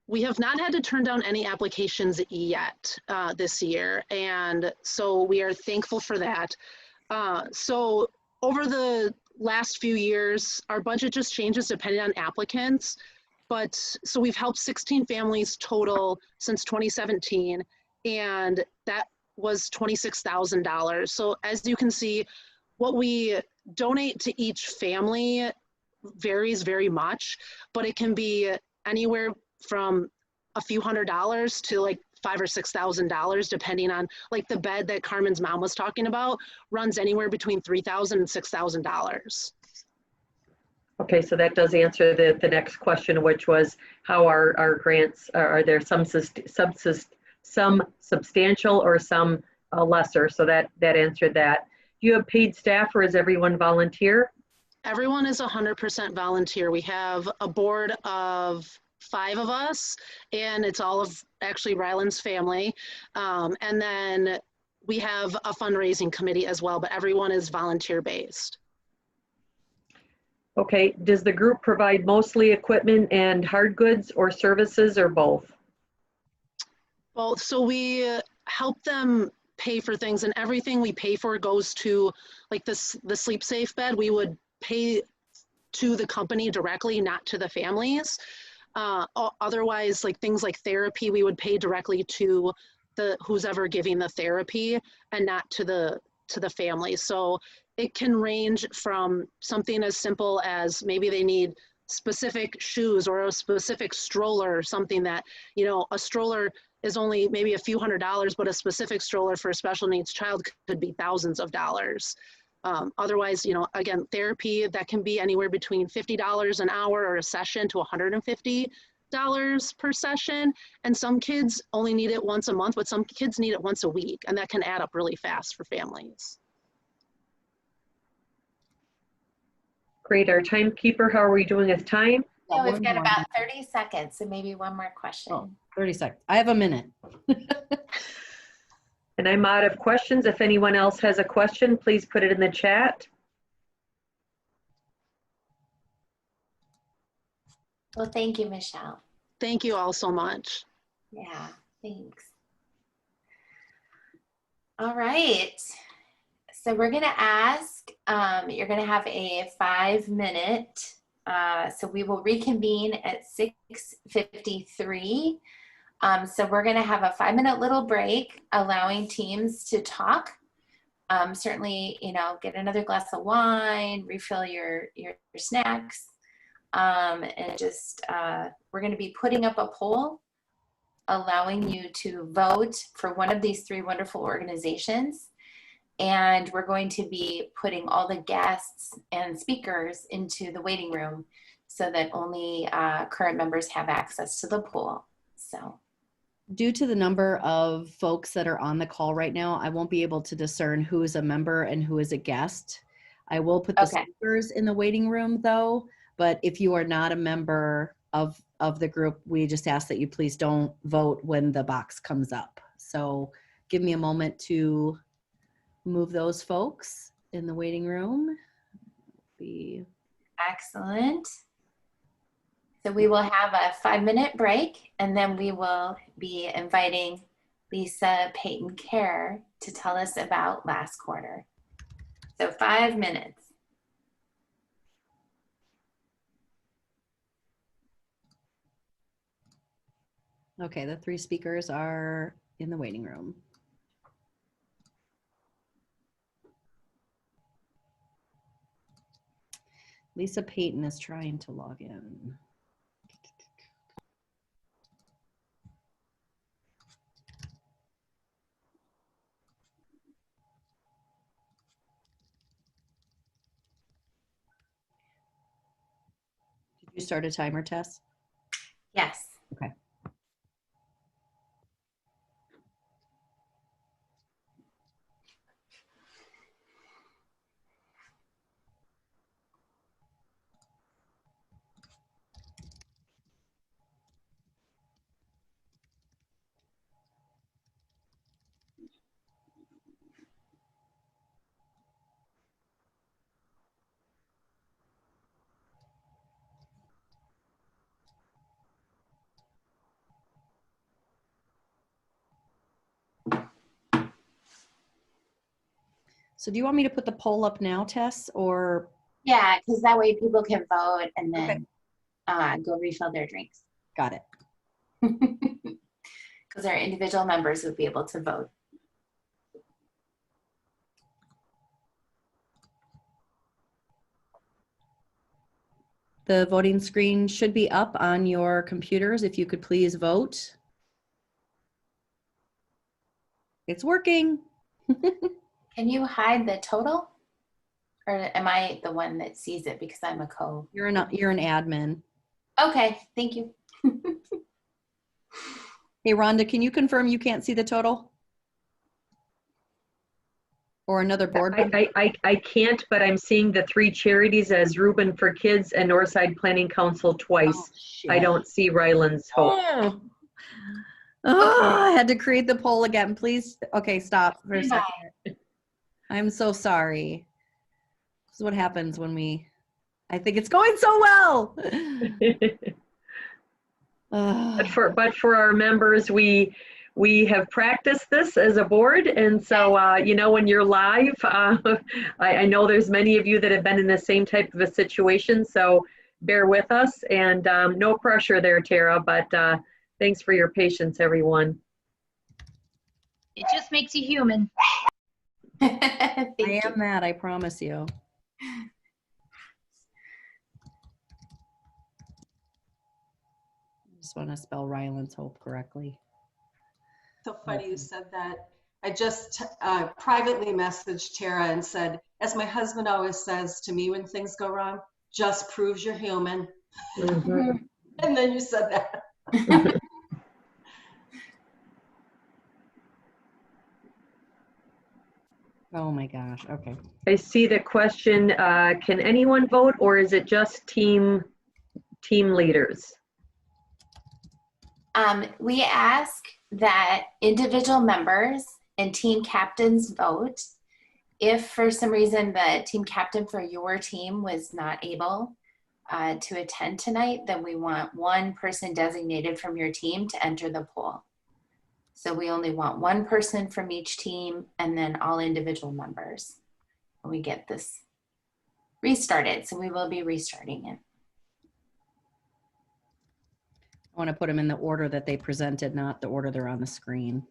We have not had to turn down any applications yet this year, and so we are thankful for that. So over the last few years, our budget just changes depending on applicants. But so we've helped 16 families total since 2017, and that was $26,000. So as you can see, what we donate to each family varies very much, but it can be anywhere from a few $100s to like $5,000 or $6,000, depending on, like the bed that Carmen's mom was talking about runs anywhere between $3,000 and $6,000. Okay, so that does answer the next question, which was how are grants, are there some substantial or some lesser? So that answered that. Do you have paid staff, or is everyone volunteer? Everyone is 100% volunteer. We have a board of 5 of us, and it's all of actually Rylan's family. And then we have a fundraising committee as well, but everyone is volunteer based. Okay, does the group provide mostly equipment and hard goods, or services, or both? Well, so we help them pay for things, and everything we pay for goes to, like the Sleep Safe bed, we would pay to the company directly, not to the families. Otherwise, like things like therapy, we would pay directly to who's ever giving the therapy, and not to the family. So it can range from something as simple as maybe they need specific shoes or a specific stroller, or something that, you know, a stroller is only maybe a few $100s, but a specific stroller for a special needs child could be thousands of dollars. Otherwise, you know, again, therapy, that can be anywhere between $50 an hour or a session to $150 per session. And some kids only need it once a month, but some kids need it once a week, and that can add up really fast for families. Great, our timekeeper, how are we doing with time? Yeah, we've got about 30 seconds, so maybe one more question. Oh, 30 seconds. I have a minute. And I'm out of questions. If anyone else has a question, please put it in the chat. Well, thank you, Michelle. Thank you all so much. Yeah, thanks. All right. So we're going to ask, you're going to have a 5-minute, so we will reconvene at 6:53. So we're going to have a 5-minute little break, allowing teams to talk. Certainly, you know, get another glass of wine, refill your snacks, and just, we're going to be putting up a poll, allowing you to vote for one of these 3 wonderful organizations. And we're going to be putting all the guests and speakers into the waiting room so that only current members have access to the poll. So due to the number of folks that are on the call right now, I won't be able to discern who is a member and who is a guest. I will put the Okay. speakers in the waiting room though, but if you are not a member of the group, we just ask that you please don't vote when the box comes up. So give me a moment to move those folks in the waiting room. Excellent. So we will have a 5-minute break, and then we will be inviting Lisa Payton Kerr to tell us about last quarter. So 5 minutes. Okay, the 3 speakers are in the waiting room. Lisa Payton is trying to log in. Did you start a timer, Tess? Yes. Okay. So do you want me to put the poll up now, Tess, or? Yeah, because that way people can vote and then go refill their drinks. Got it. Because our individual members would be able to vote. The voting screen should be up on your computers. If you could please vote. It's working. Can you hide the total? Or am I the one that sees it because I'm a co? You're an admin. Okay, thank you. Hey, Rhonda, can you confirm you can't see the total? Or another board member? I can't, but I'm seeing the 3 charities as Rubin for Kids and Northside Planning Council twice. Oh, I don't see Rylan's Hope. I had to create the poll again. Please. Okay, stop for a second. I'm so sorry. This is what happens when I think it's going so well. But for our members, we have practiced this as a board, and so you know, when you're live, I know there's many of you that have been in the same type of a situation, so bear with us, and no pressure there, Tara, but thanks for your patience, everyone. It just makes you human. I am that, I promise you. I just want to spell Rylan's Hope correctly. So funny you said that. I just privately messaged Tara and said, as my husband always says to me when things go wrong, just proves you're human. Mm-hmm. And then you said that. Oh my gosh, okay. I see the question, can anyone vote, or is it just team leaders? We ask that individual members and team captains vote. If for some reason the team captain for your team was not able to attend tonight, then we want one person designated from your team to enter the poll. So we only want one person from each team and then all individual members when we get this restarted. So we will be restarting it. I want to put them in the order that they presented, not the order they're on the screen.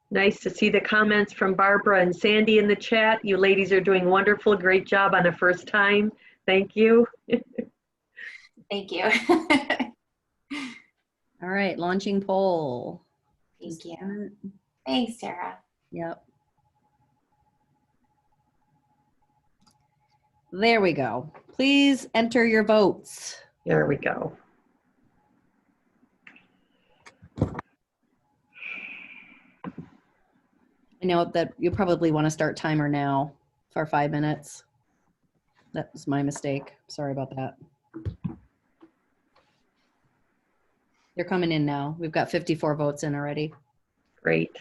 Nice to see the comments from Barbara and Sandy in the chat. You ladies are doing wonderful. Great job on a first time. Thank you. Thank you. All right, launching poll. Thank you. Thanks, Sarah. Yep. There we go. Please enter your votes. There we go. I know that you probably want to start timer now for 5 minutes. That was my mistake. Sorry about that. They're coming in now. We've got 54 votes in already. Great.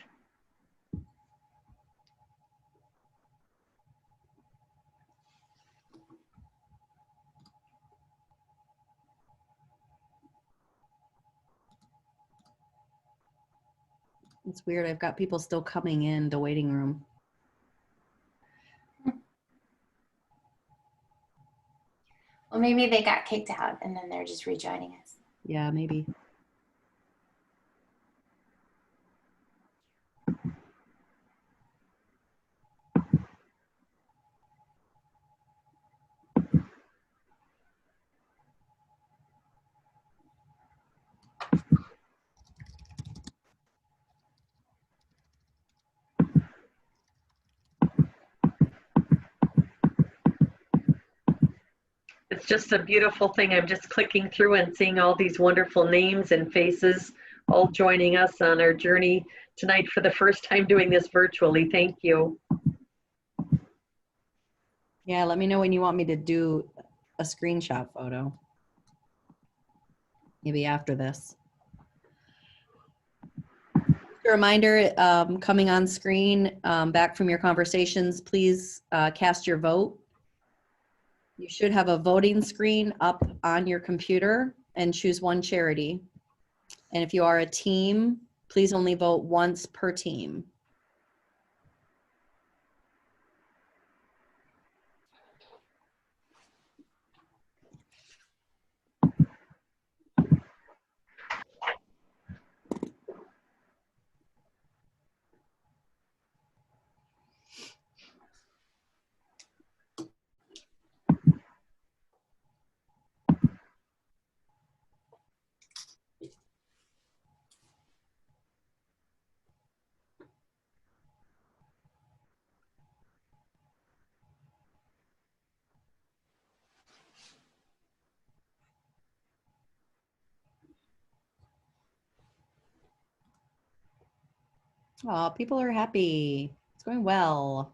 It's weird. I've got people still coming in the waiting room. Well, maybe they got kicked out and then they're just rejoining us. Yeah, maybe. It's just a beautiful thing. I'm just clicking through and seeing all these wonderful names and faces all joining us on our journey tonight for the first time doing this virtually. Thank you. Yeah, let me know when you want me to do a screenshot photo. Maybe after this. A reminder, coming on screen, back from your conversations, please cast your vote. You should have a voting screen up on your computer and choose one charity. And if you are a team, please only vote once per team. Oh, people are happy. It's going well.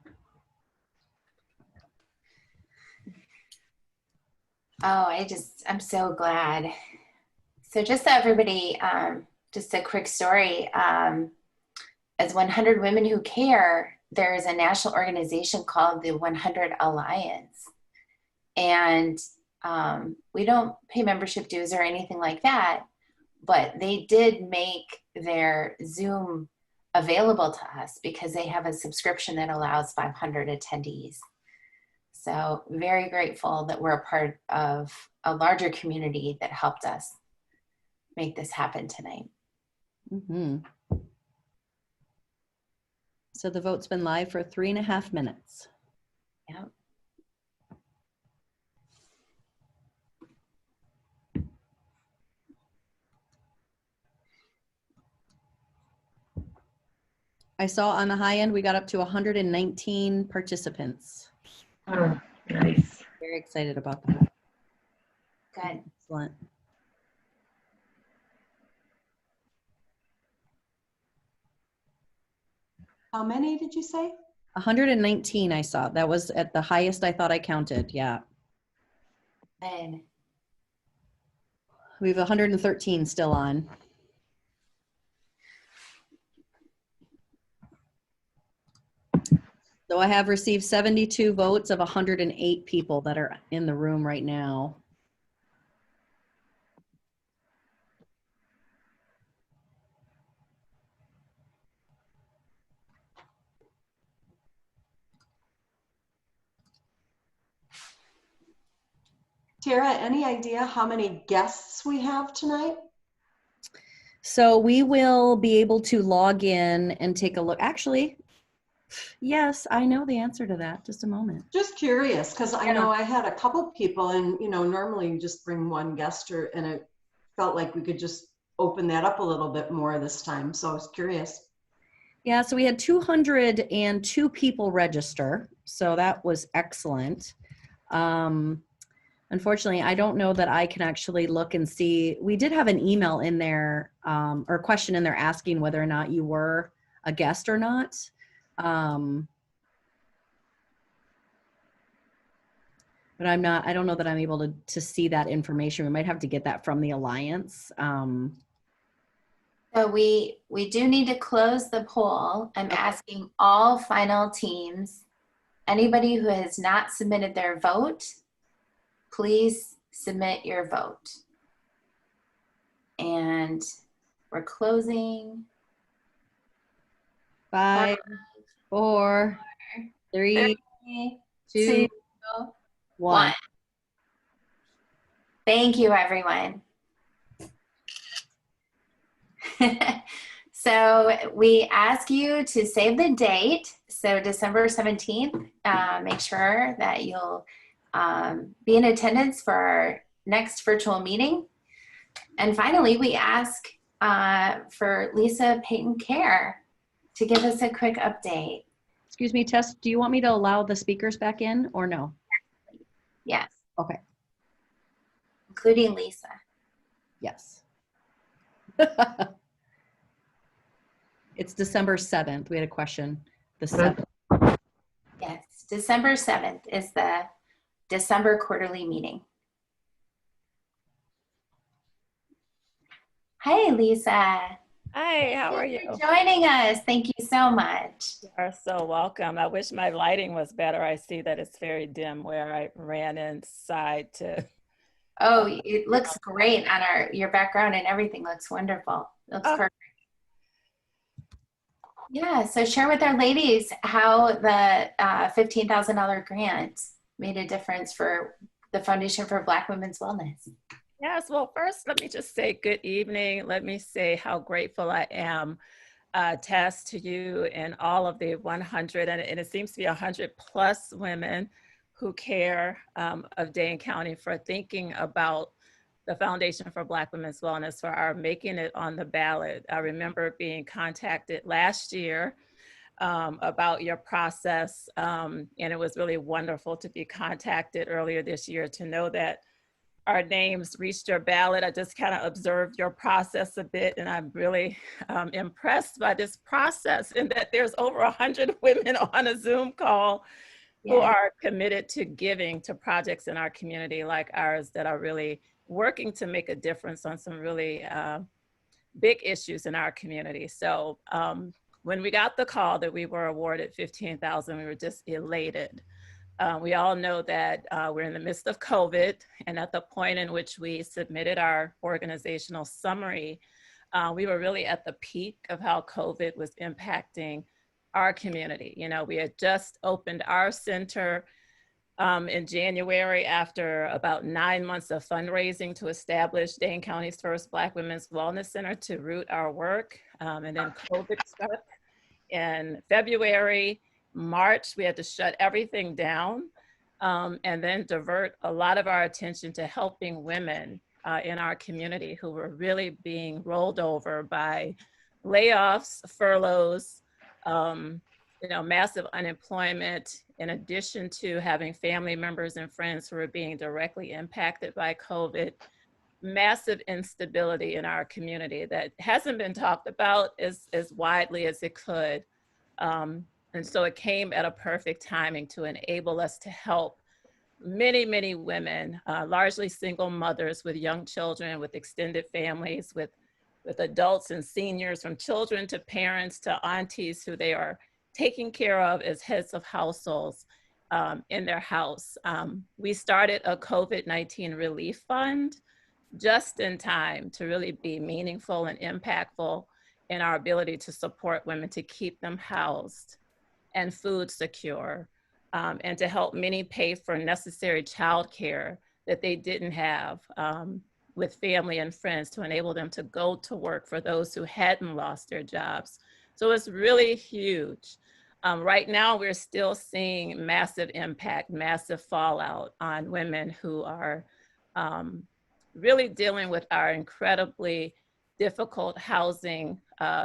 Oh, I'm so glad. So just so everybody, just a quick story. As 100 Women Who Care, there is a national organization called the 100 Alliance. And we don't pay membership dues or anything like that, but they did make their Zoom available to us because they have a subscription that allows 500 attendees. So very grateful that we're a part of a larger community that helped us make this happen tonight. Mm-hmm. So the vote's been live for 3.5 minutes. Yep. I saw on the high end, we got up to 119 participants. Oh, nice. Very excited about that. Good. Excellent. How many did you say? 119 I saw. That was at the highest I thought I counted. Yeah. And We have 113 still on. So I have received 72 votes of 108 people that are in the room right now. Tara, any idea how many guests we have tonight? So we will be able to log in and take a look. Actually, yes, I know the answer to that. Just a moment. Just curious, because I Yeah. know I had a couple people, and normally you just bring one guest, and it felt like we could just open that up a little bit more this time. So I was curious. Yeah, so we had 202 people register. So that was excellent. Unfortunately, I don't know that I can actually look and see. We did have an email in there, or a question in there asking whether or not you were a guest or not. But I don't know that I'm able to see that information. We might have to get that from the Alliance. So we do need to close the poll. I'm asking all final teams, anybody who has not submitted their vote, please submit your vote. And we're closing. 5, 4, 3, 2, 1. Thank you, everyone. So we ask you to save the date. So December 17th, make sure that you'll be in attendance for our next virtual meeting. And finally, we ask for Lisa Payton-Kerr to give us a quick update. Excuse me, Tess, do you want me to allow the speakers back in or no? Yes. Okay. Including Lisa. Yes. It's December 7th. We had a question. The 7th. Yes, December 7th is the December quarterly meeting. Hi, Lisa. Hi, how are you? Thank you for joining us. Thank you so much. You are so welcome. I wish my lighting was better. I see that it's very dim where I ran inside to. Oh, it looks great on your background and everything looks wonderful. It looks perfect. Yeah, so share with our ladies how the $15,000 grant made a difference for the Foundation for Black Women's Wellness. Yes, well, first, let me just say good evening. Let me say how grateful I am, Tess, to you and all of the 100, and it seems to be 100 plus women who care of Dane County for thinking about the Foundation for Black Women's Wellness, for our making it on the ballot. I remember being contacted last year about your process, and it was really wonderful to be contacted earlier this year to know that our names reached your ballot. I just kind of observed your process a bit, and I'm really impressed by this process and that there's over 100 women on a Zoom call who are committed to giving to projects in our community like ours that are really working to make a difference on some really big issues in our community. So when we got the call that we were awarded $15,000, we were just elated. We all know that we're in the midst of COVID, and at the point in which we submitted our organizational summary, we were really at the peak of how COVID was impacting our community. You know, we had just opened our center in January after about 9 months of fundraising to establish Dane County's first Black Women's Wellness Center to root our work. And then COVID struck in February. March, we had to shut everything down and then divert a lot of our attention to helping women in our community who were really being rolled over by layoffs, furloughs, you know, massive unemployment, in addition to having family members and friends who are being directly impacted by COVID. Massive instability in our community that hasn't been talked about as widely as it could. And so it came at a perfect timing to enable us to help many, many women, largely single mothers with young children, with extended families, with adults and seniors, from children to parents to aunties who they are taking care of as heads of households in their house. We started a COVID-19 relief fund just in time to really be meaningful and impactful in our ability to support women, to keep them housed and food secure, and to help many pay for necessary childcare that they didn't have with family and friends, to enable them to go to work for those who hadn't lost their jobs. So it's really huge. Right now, we're still seeing massive impact, massive fallout on women who are really dealing with our incredibly difficult housing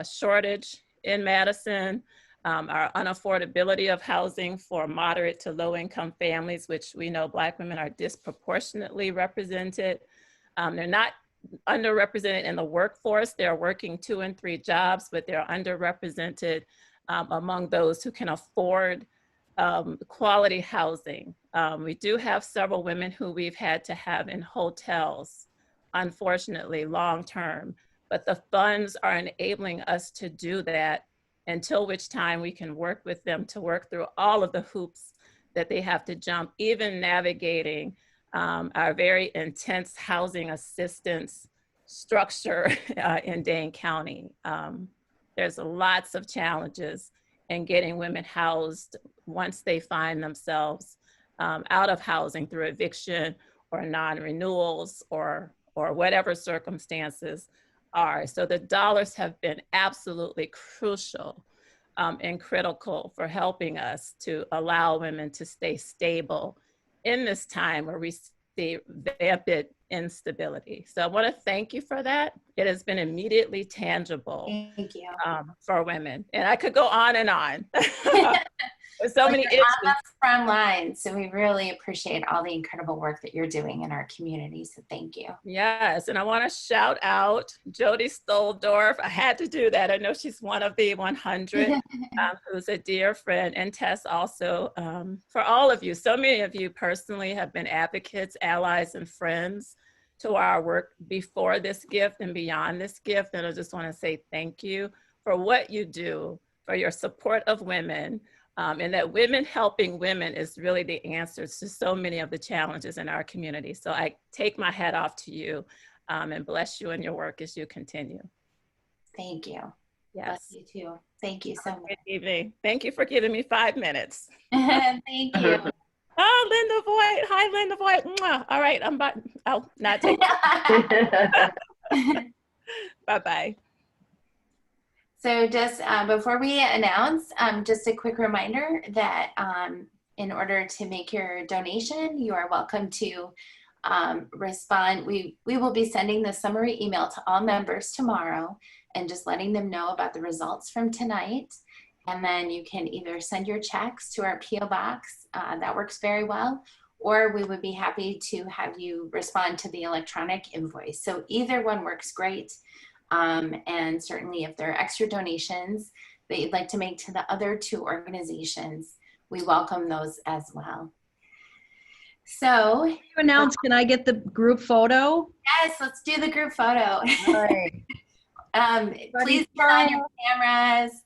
shortage in Madison, our unaffordability of housing for moderate to low income families, which we know Black women are disproportionately represented. They're not underrepresented in the workforce. They're working 2 and 3 jobs, but they're underrepresented among those who can afford quality housing. We do have several women who we've had to have in hotels, unfortunately, long term, but the funds are enabling us to do that, until which time we can work with them to work through all of the hoops that they have to jump, even navigating our very intense housing assistance structure in Dane County. There's lots of challenges in getting women housed once they find themselves out of housing through eviction or non-renewals or whatever circumstances are. So the dollars have been absolutely crucial and critical for helping us to allow women to stay stable in this time where we see rampant instability. So I want to thank you for that. It has been immediately tangible. Thank you. For women. And I could go on and on. There's so many issues. On the front lines, so we really appreciate all the incredible work that you're doing in our community, so thank you. Yes, and I want to shout out Jody Stoldorf. I had to do that. I know she's one of the 100, who's a dear friend, and Tess also, for all of you. So many of you personally have been advocates, allies, and friends to our work before this gift and beyond this gift. And I just want to say thank you for what you do, for your support of women, and that women helping women is really the answers to so many of the challenges in our community. So I take my hat off to you and bless you in your work as you continue. Thank you. Yes. Bless you too. Thank you so much. Good evening. Thank you for giving me 5 minutes. Thank you. Oh, Linda Voigt. Hi, Linda Voigt. Mwah. All right, I'll not take it. Bye-bye. So just before we announce, just a quick reminder that in order to make your donation, you are welcome to respond. We will be sending the summary email to all members tomorrow and just letting them know about the results from tonight. And then you can either send your checks to our P.O. box, that works very well, or we would be happy to have you respond to the electronic invoice. So either one works great. And certainly if there are extra donations that you'd like to make to the other 2 organizations, we welcome those as well. So, you announce, can I get the group photo? Yes, let's do the group photo. All right. Please turn on your cameras,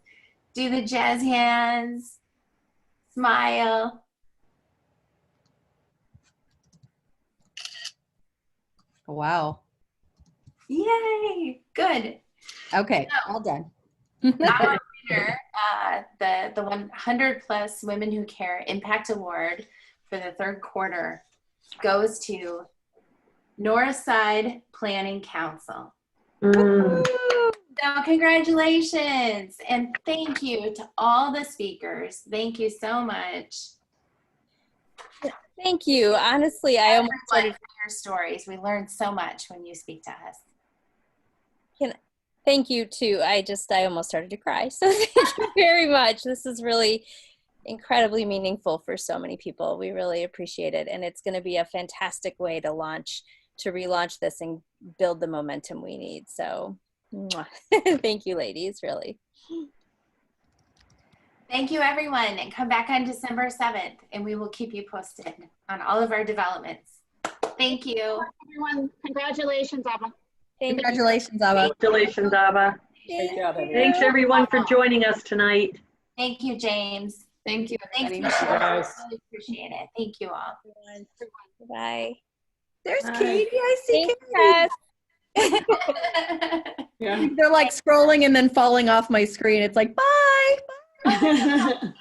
do the jazz hands, smile. Wow. Yay, good. Okay, So, all done. Our winner, the 100 Plus Women Who Care Impact Award for the 3rd quarter goes to Northside Planning Council. So congratulations and thank you to all the speakers. Thank you so much. Thank you. Honestly, I almost started your stories. We learned so much when you speak to us. Thank you too. I almost started to cry. So thank you very much. This is really incredibly meaningful for so many people. We really appreciate it. And it's going to be a fantastic way to relaunch this and build the momentum we need. So thank you, ladies, really. Thank you, everyone. And come back on December 7th and we will keep you posted on all of our developments. Thank you. Everyone, congratulations, Abba. Congratulations, Abba. Congratulations, Abba. Thanks, everyone, for joining us tonight. Thank you, James. Thank you. Thanks, Michelle. I really appreciate it. Thank you all. Bye. There's Katie. I see Katie. Yeah. They're like scrolling and then falling off my screen. It's like, bye. Bye.